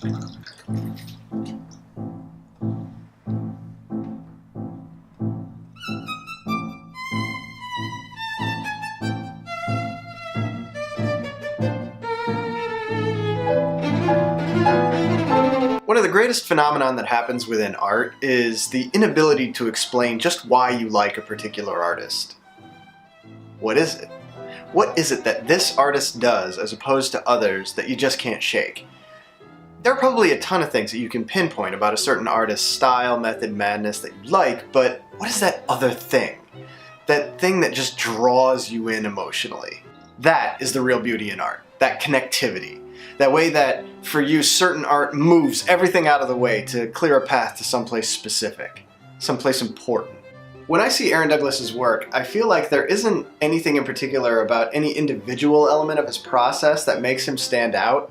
One of the greatest phenomenon that happens within art is the inability to explain just why you like a particular artist. What is it? What is it that this artist does as opposed to others that you just can't shake? There are probably a ton of things that you can pinpoint about a certain artist's style, method, madness that you like, but what is that other thing? That thing that just draws you in emotionally? That is the real beauty in art, that connectivity. That way that, for you, certain art moves everything out of the way to clear a path to someplace specific, someplace important. When I see Aaron Douglas's work, I feel like there isn't anything in particular about any individual element of his process that makes him stand out,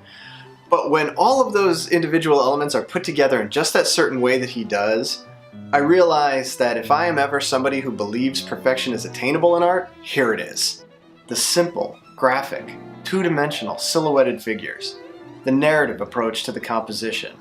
but when all of those individual elements are put together in just that certain way that he does, I realize that if I am ever somebody who believes perfection is attainable in art, here it is. The simple, graphic, two-dimensional, silhouetted figures, the narrative approach to the composition,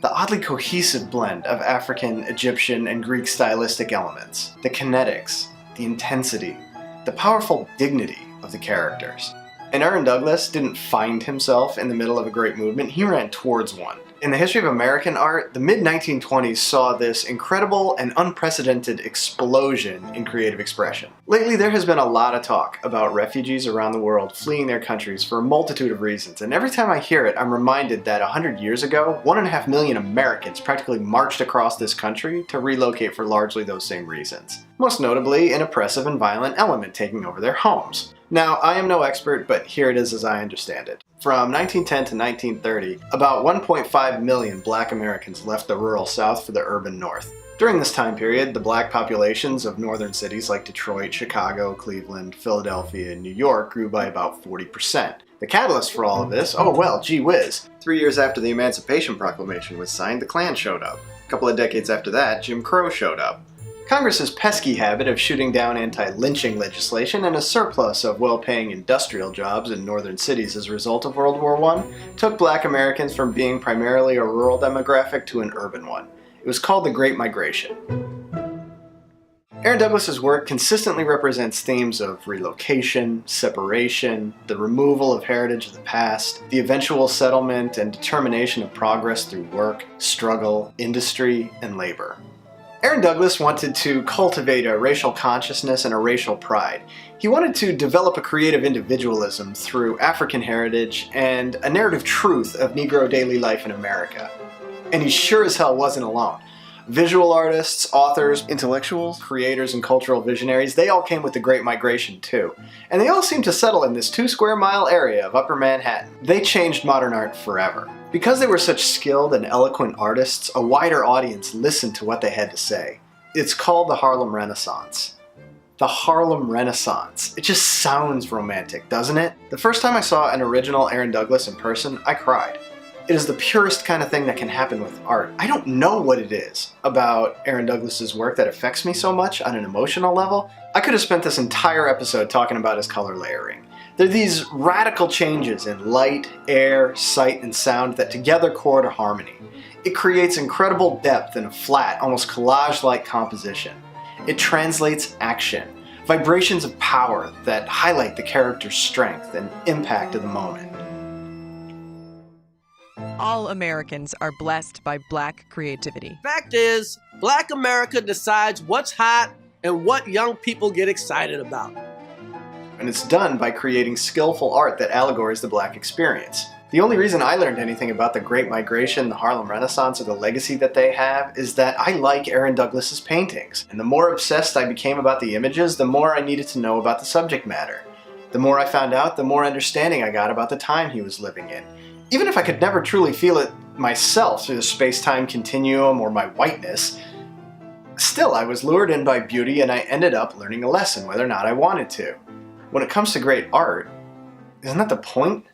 the oddly cohesive blend of African, Egyptian, and Greek stylistic elements, the kinetics, the intensity, the powerful dignity of the characters. And Aaron Douglas didn't find himself in the middle of a great movement, he ran towards one. In the history of American art, the mid-1920s saw this incredible and unprecedented explosion in creative expression. Lately, there has been a lot of talk about refugees around the world fleeing their countries for a multitude of reasons, and every time I hear it, I'm reminded that 100 years ago, 1.5 million Americans practically marched across this country to relocate for largely those same reasons. Most notably, an oppressive and violent element taking over their homes. Now, I am no expert, but here it is as I understand it. From 1910 to 1930, about 1.5 million black Americans left the rural South for the urban North. During this time period, the black populations of northern cities like Detroit, Chicago, Cleveland, Philadelphia, and New York grew by about 40%. The catalyst for all of this, oh well, gee whiz. 3 years after the Emancipation Proclamation was signed, the Klan showed up. A couple of decades after that, Jim Crow showed up. Congress's pesky habit of shooting down anti-lynching legislation and a surplus of well-paying industrial jobs in northern cities as a result of World War I took black Americans from being primarily a rural demographic to an urban one. It was called the Great Migration. Aaron Douglas's work consistently represents themes of relocation, separation, the removal of heritage of the past, the eventual settlement and determination of progress through work, struggle, industry, and labor. Aaron Douglas wanted to cultivate a racial consciousness and a racial pride. He wanted to develop a creative individualism through African heritage and a narrative truth of Negro daily life in America. And he sure as hell wasn't alone. Visual artists, authors, intellectuals, creators, and cultural visionaries, they all came with the Great Migration too. And they all seemed to settle in this 2-square-mile area of Upper Manhattan. They changed modern art forever. Because they were such skilled and eloquent artists, a wider audience listened to what they had to say. It's called the Harlem Renaissance. The Harlem Renaissance. It just sounds romantic, doesn't it? The first time I saw an original Aaron Douglas in person, I cried. It is the purest kind of thing that can happen with art. I don't know what it is about Aaron Douglas's work that affects me so much on an emotional level. I could have spent this entire episode talking about his color layering. There are these radical changes in light, air, sight, and sound that together chord a harmony. It creates incredible depth in a flat, almost collage-like composition. It translates action, vibrations of power that highlight the character's strength and impact of the moment. All Americans are blessed by black creativity. Fact is, black America decides what's hot and what young people get excited about. And it's done by creating skillful art that allegories the black experience. The only reason I learned anything about the Great Migration, the Harlem Renaissance, or the legacy that they have is that I like Aaron Douglas's paintings. And the more obsessed I became about the images, the more I needed to know about the subject matter. The more I found out, the more understanding I got about the time he was living in. Even if I could never truly feel it myself through the space-time continuum or my whiteness, still I was lured in by beauty and I ended up learning a lesson whether or not I wanted to. When it comes to great art, isn't that the point?